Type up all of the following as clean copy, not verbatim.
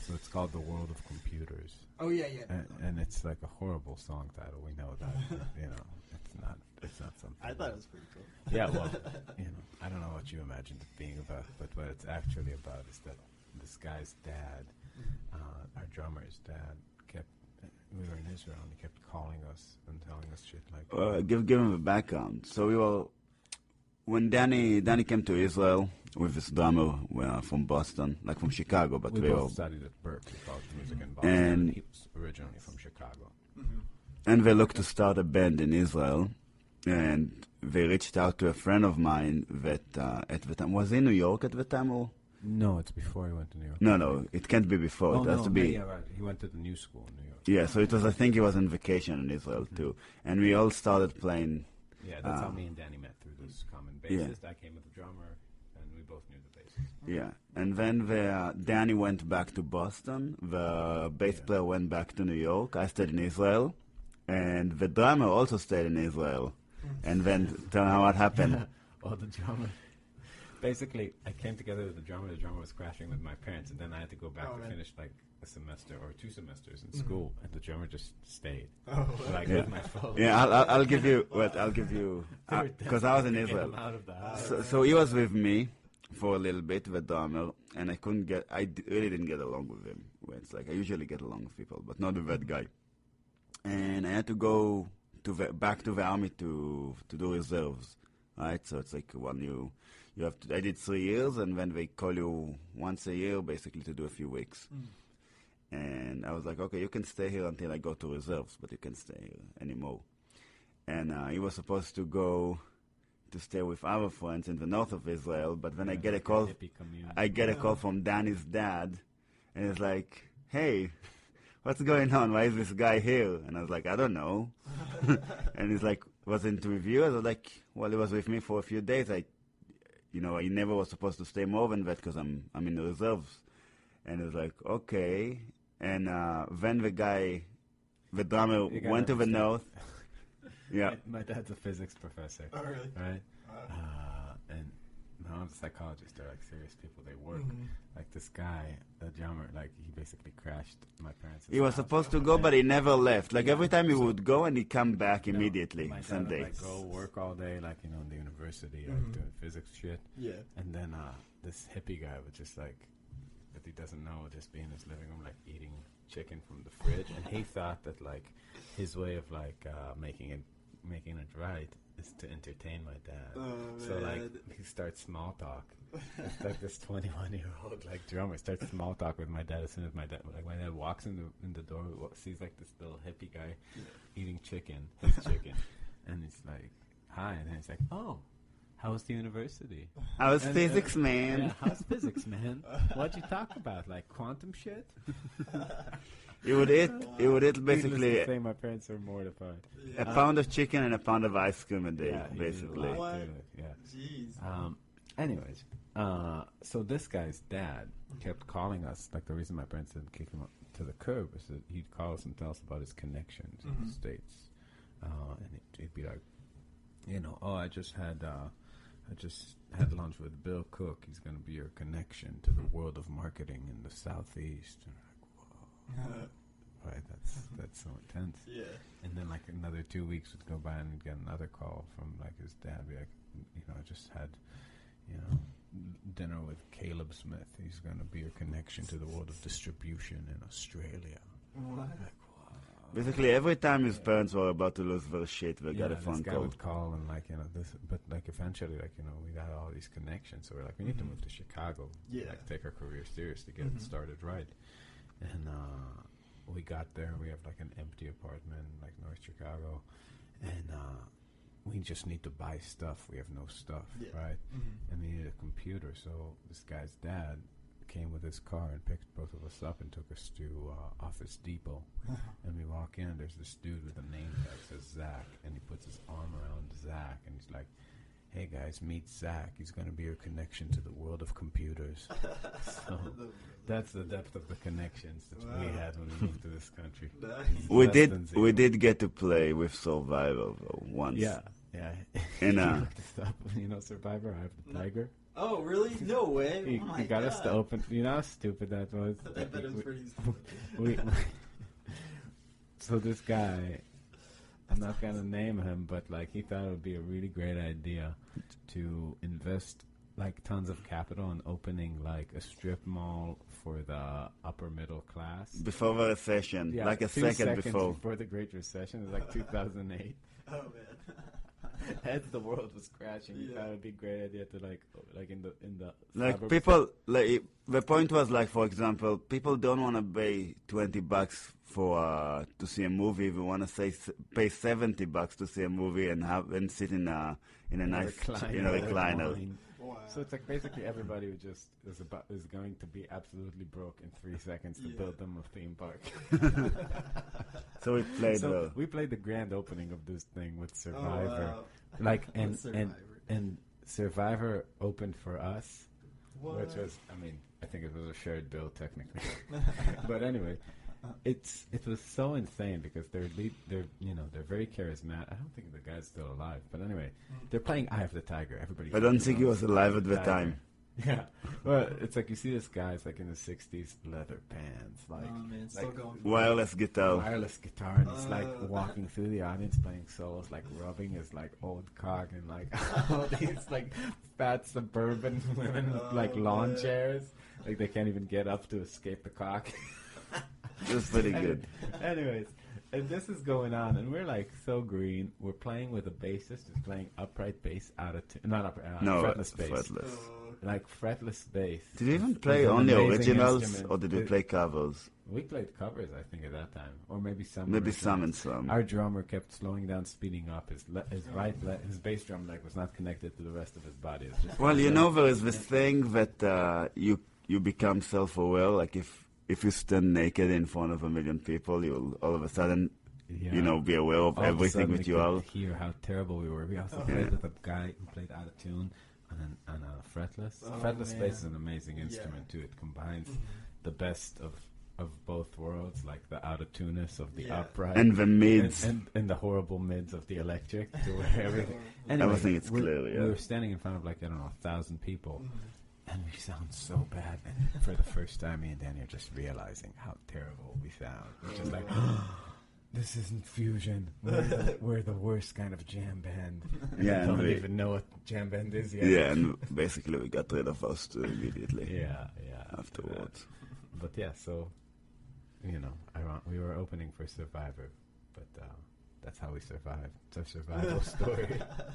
So it's called The World of Computers. Oh yeah. And it's like a horrible song title. We know that. It's not something. I thought it was pretty cool. Yeah, well, I don't know what you imagined it being about, but what it's actually about is that this guy's dad, our drummer's dad, we were in Israel, and he kept calling us and telling us shit like... give him a background. So when Danny came to Israel with his drummer from Boston, like from Chicago, but we both studied at Berkeley College of Music in Boston, and he was originally from Chicago. Mm-hmm. And they looked to start a band in Israel, and they reached out to a friend of mine that at the time, was he in New York at the time, or? No, it's before he went to New York. No, it can't be before. It has to be. Yeah, right. He went to the new school in New York. Yeah, so it was. I think he was on vacation in Israel too, and we all started playing. Yeah, that's how me and Danny met, through this common bassist. I came with the drummer, and we both knew the bassist. Yeah, and then Danny went back to Boston. The bass player went back to New York. I stayed in Israel, and the drummer also stayed in Israel. And then tell me what happened. Oh, the drummer. Basically, I came together with the drummer. The drummer was crashing with my parents, and then I had to go back to finish like a semester or 2 semesters in school, and the drummer just stayed. With my phone. Yeah, I'll give you because I was in Israel. So he was with me for a little bit, the drummer, and I really didn't get along with him. It's like I usually get along with people, but not with that guy. And I had to go back to the army to do reserves. Right, so it's like when you have to. I did 3 years, and then they call you once a year, basically, to do a few weeks. And I was like, okay, you can stay here until I go to reserves, but you can't stay here anymore. And he was supposed to go to stay with our friends in the north of Israel, but then I get a call. I get a call from Danny's dad, and it's like, hey, what's going on? Why is this guy here? And I was like, I don't know. And he's like, was it with you? I was like, well, he was with me for a few days. I never was supposed to stay more than that because I'm in the reserves. And he was like, okay. And then the drummer went to the north. Yeah. My dad's a physics professor. Oh, really? Right? And my mom's a psychologist. They're like serious people. They work. Like this guy, the drummer, like he basically crashed my parents' He was supposed to go, but he never left. Like every time he would go and he'd come back immediately. My some dad would, days. go work all day, like, in the university, like doing physics shit. Yeah. And then this hippie guy would just like, that he doesn't know, just be in his living room, like eating chicken from the fridge. And he thought that like his way of like making it right is to entertain my dad. So like he starts small talk. It's like this 21-year-old like drummer starts small talk with my dad as soon as my dad walks in the door, sees like this little hippie guy eating his chicken, and he's like, hi, and then he's like, oh, how's the university? How's physics, man? Yeah, how's physics, man? What'd you talk about? Like quantum shit? He would eat basically to say my parents are mortified. a pound of chicken and a pound of ice cream a day, basically. Yeah. Jeez. Anyways, so this guy's dad kept calling us. Like the reason my parents didn't kick him up to the curb is that he'd call us and tell us about his connections in the States, and he'd be like, I just had lunch with Bill Cook. He's going to be your connection to the world of marketing in the Southeast. And I'm like, whoa. Right, that's so intense. Yeah. And then like another 2 weeks would go by and we'd get another call from like his dad. Be like, I just had, dinner with Caleb Smith. He's going to be your connection to the world of distribution in Australia. What? Like, wow. Basically, every time his parents were about to lose their shit, they got a phone this guy call. would call and like, but like eventually, like, we got all these connections. So we're like, we need to move to Chicago. Yeah. Like take our career seriously, get it started right. And we got there. We have like an empty apartment, like North Chicago, and we just need to buy stuff. We have no stuff, right? And we needed a computer. So this guy's dad came with his car and picked both of us up and took us to Office Depot. And we walk in. There's this dude with a name tag that says Zach, and he puts his arm around Zach, and he's like, hey guys, meet Zach. He's going to be your connection to the world of computers. So that's the depth of the connections that we had when we moved to this country. We did get to play with Survivor though, once. Yeah. And Survivor, I have the tiger. Oh, really? No way. He got us to open. You know how stupid that was? I bet it was pretty stupid. So this guy, I'm not going to name him, but like he thought it would be a really great idea to invest like tons of capital in opening like a strip mall for the upper middle class. Before the recession, Yeah, like a 2 second seconds before. the Great Recession. It was like 2008. Oh, man. As the world was crashing, he thought it would be a great idea to like in the Like suburbs. people, like the point was like, for example, people don't want to pay $20 for to see a movie. We want to pay $70 to see a movie and sit in a nice recliner. Wow. So it's like basically everybody who just is going to be absolutely broke in 3 seconds to build them a theme park. So we played the grand opening of this thing with Survivor, wow. like and Survivor. and Survivor opened for us, What? which was I think it was a shared bill technically, but anyway. It was so insane because they're very charismatic. I don't think the guy's still alive, but anyway, they're playing Eye of the Tiger. Everybody. I don't think he was alive at the time. Yeah, well, it's like you see this guy's like in the '60s, leather pants, like, Oh, man, still going. Wireless guitar. wireless guitar, and he's like walking through the audience playing solos, like rubbing his like old cock and like all these like fat suburban women with like lawn chairs, like they can't even get up to escape the cock. It was pretty good. Anyways, and this is going on, and we're like so green. We're playing with a bassist who's playing upright bass out of not upright, fretless bass, fretless. like fretless bass. Did you even play It's an only amazing originals, instrument. or did we play covers? We played covers, I think, at that time, or maybe some. Maybe originals. some and some. Our drummer kept slowing down, speeding up. His his bass drum leg was not connected to the rest of his body. It was just Well, there is this thing that you become self-aware. Like if you stand naked in front of 1 million people, you'll all of a sudden, be aware of All everything of a that sudden you are. we could hear how terrible we were. We also played with a guy who played out of tune on a fretless. Fretless bass is an amazing instrument too. It combines the best of both worlds, like the out of tuneness of the upright And the mids. and the horrible mids of the electric. To where Everything is clear, yeah. We were standing in front of 1,000 people. And we sound so bad. And for the first time, me and Danny are just realizing how terrible we sound. We're just like, this isn't fusion. We're the worst kind of jam band. Yeah, We don't and even know what jam band is yet. Yeah, and basically we got rid of us too immediately Yeah. afterwards. But yeah, so, we were opening for Survivor. But that's how we survived. It's a survival story.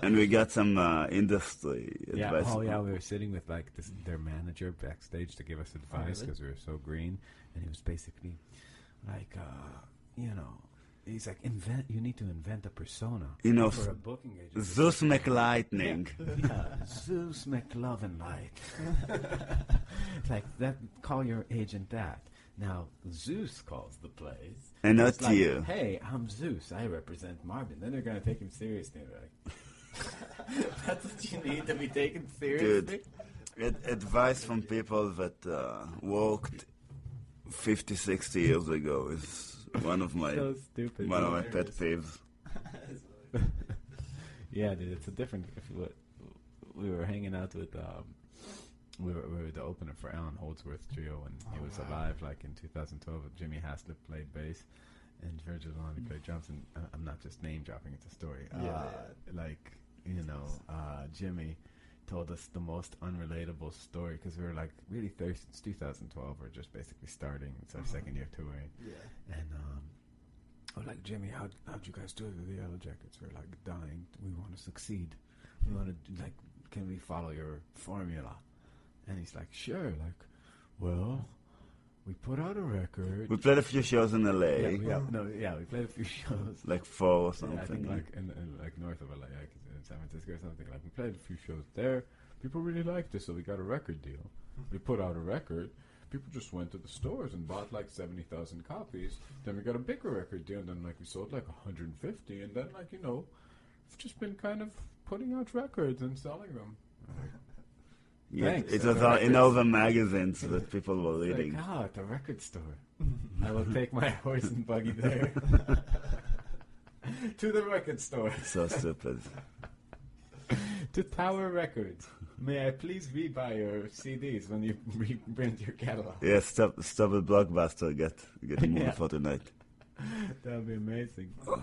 And we got some industry advice. We were sitting with their manager backstage to give us advice because we were so green, and he was basically like, he's like, you need to invent a persona for a booking agent. Zeus McLightning. Yeah, Zeus McLovenlight. It's like that. Call your agent that. Now, Zeus calls the plays. And not It's like, you. Hey, I'm Zeus. I represent Marbin. Then they're going to take him seriously. They're like, that's what you need to be taken seriously? Dude, advice from people that worked 50, 60 years ago is one of my So stupid. one of my pet peeves. Yeah, dude, it's a different. We were hanging out with. We were the opener for Alan Holdsworth Trio, and he was alive in 2012. Jimmy Haslip played bass, and Virgil Lonnie played drums. And I'm not just name dropping; it's a story. Jimmy told us the most unrelatable story because we were really thirsty. It's 2012. We're just basically starting. It's our second year touring. Yeah. And I was like, Jimmy, how'd you guys do it with the Yellow Jackets? We're dying. We want to succeed. We want to can we follow your formula? And he's like, sure. Well, we put out a record. We played a few shows in LA. We played a few shows. 4 or Yeah, I think something. in north of LA, in San Francisco or something. We played a few shows there. People really liked it, so we got a record deal. We put out a record. People just went to the stores and bought 70,000 copies. Then we got a bigger record deal, and then we sold 150, and then we've just been kind of putting out records and selling them. Yeah, Thanks. it was in all the magazines that people were reading. At the record store. I will take my horse and buggy there. To the record store. So stupid. To Tower Records. May I please rebuy your CDs when you reprint your catalog? Yeah, stop at Blockbuster. Get a movie for tonight. That would be amazing. Oh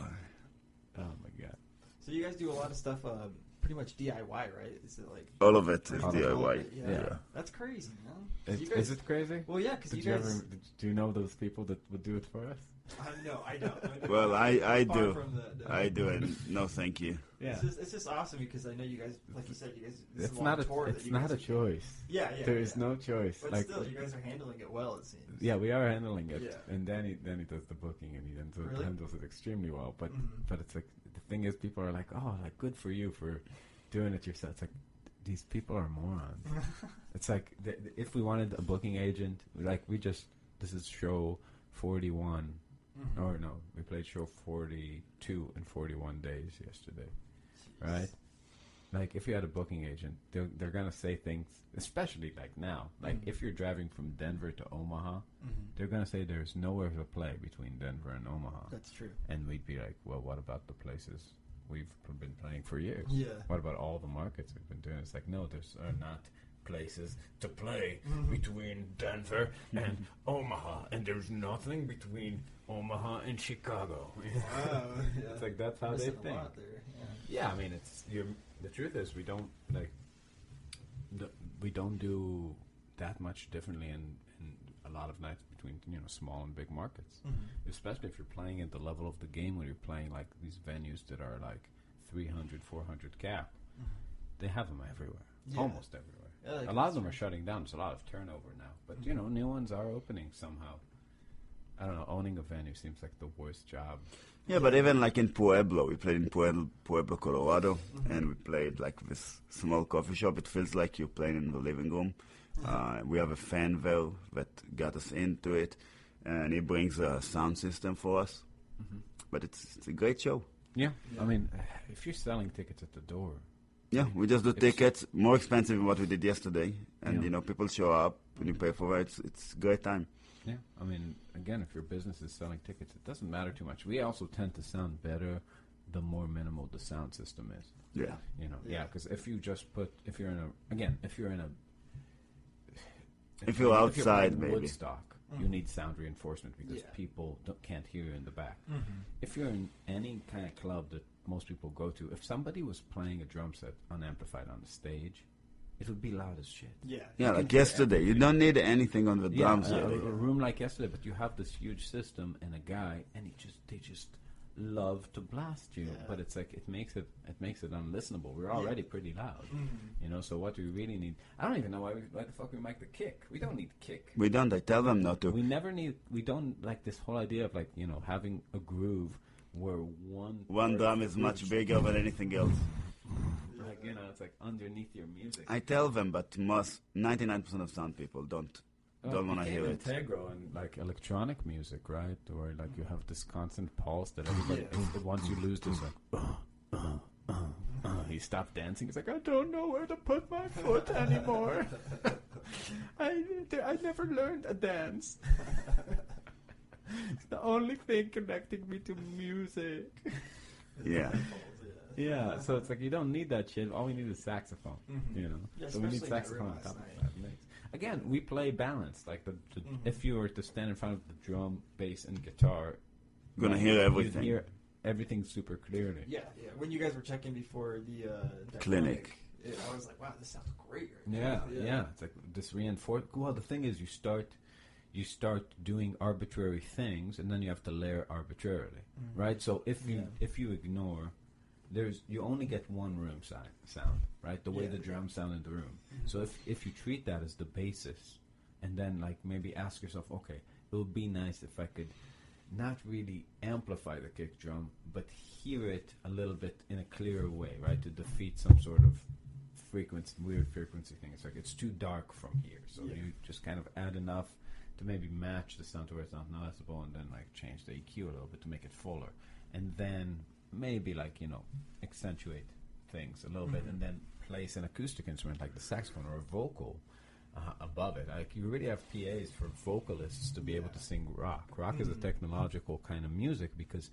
my god. So you guys do a lot of stuff, pretty much DIY, right? Is it like All of it is all DIY. of it? Yeah. That's crazy, man. Is it crazy? Well, yeah, because you guys. Do you know those people that would do it for us? I know. Well, I Far do. from the- I do, and no, thank you. Yeah. It's just awesome because I know you guys, like you said, you guys. This is It's a not long tour that it's you not guys a are- choice. Yeah. There is no choice. But like still, you guys are handling it well. It seems. yeah, we are handling it, Yeah. and Danny does the booking, and he Really? handles it extremely well. But Mhm. but it's like the thing is, people are like, oh, like good for you for doing it yourself. It's like these people are morons. It's like if we wanted a booking agent, this is show 41. Mhm. Or no, we played show 42 in 41 days yesterday, right? Like if you had a booking agent, they're gonna say things, especially like now. Like if you're driving from Denver to Omaha, they're gonna say there's nowhere to play between Denver and Omaha. That's true. And we'd be like, well, what about the places we've been playing for years? Yeah. What about all the markets we've been doing? It's like, no, there's not places to play between Denver and Omaha, and there's nothing between Omaha and Chicago. Wow. Yeah. It's like that's how they Missing a think. lot there, Yeah, I mean, the truth is we don't we don't do that much differently in a lot of nights between small and big markets, especially if you're playing at the level of the game where you're playing like these venues that are like 300, 400 cap. They have them everywhere, almost everywhere. Yeah, a lot of them are shutting down. There's a lot of turnover now, but new ones are opening somehow. I don't know. Owning a venue seems like the worst job. Yeah, but even like in Pueblo, we played in Pueblo, Colorado, and we played like this small coffee shop. It feels like you're playing in the living room. We have a fan there that got us into it, and he brings a sound system for us. But it's a great show. Yeah, I mean, if you're selling tickets at the door. Yeah, we just do tickets, more expensive than what we did yesterday, and people show up when you pay for it. It's a great time. Yeah, I mean, again, if your business is selling tickets, it doesn't matter too much. We also tend to sound better the more minimal the sound system is. Yeah. Because if you're outside, playing maybe. Woodstock, you need sound reinforcement because people can't hear you in the back. If you're in any kind of club that most people go to, if somebody was playing a drum set unamplified on the stage, it would be loud as shit. Yeah, like yesterday. You don't need anything on the drums. A room like yesterday, but you have this huge system and a guy, and they just love to blast you. But it's like it makes it unlistenable. We're already pretty loud, So what do we really need? I don't even know why the fuck we make the kick. We don't need kick. We don't. I tell them not to. We don't like this whole idea of like having a groove where one drum is much bigger than anything else. Like it's like underneath your music. I tell them, but 99% of sound people don't want to hear it. Integral and like electronic music, right? Where like you have this constant pulse that everybody. Once you lose this, like he stopped dancing. He's like, I don't know where to put my foot anymore. I never learned a dance. It's the only thing connecting me to music. Yeah. Yeah, so it's like you don't need that shit. All we need is saxophone, Yeah, so we need saxophone on top of that mix. Again, we play balanced. Like if you were to stand in front of the drum, bass, and guitar, you're gonna hear everything. You'd hear everything super clearly. Yeah. When you guys were checking before the clinic, I was like, wow, this sounds great. Yeah. It's like this reinforce. Well, the thing is, you start doing arbitrary things, and then you have to layer arbitrarily, right? So if you ignore, you only get one room sound, right? The way the drums sound in the room. So if you treat that as the basis, and then like maybe ask yourself, okay, it would be nice if I could not really amplify the kick drum, but hear it a little bit in a clearer way, right? To defeat some sort of weird frequency thing. It's like it's too dark from here, so you just kind of add enough to maybe match the sound to where it's not noticeable, and then like change the EQ a little bit to make it fuller, and then maybe like accentuate things a little bit, and then place an acoustic instrument like the saxophone or a vocal above it. Like you really have PAs for vocalists to be able to sing rock. Rock is a technological kind of music because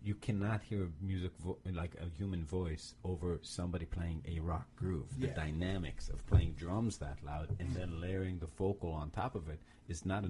you cannot hear music like a human voice over somebody playing a rock groove. The dynamics of playing drums that loud and then layering the vocal on top of it is not a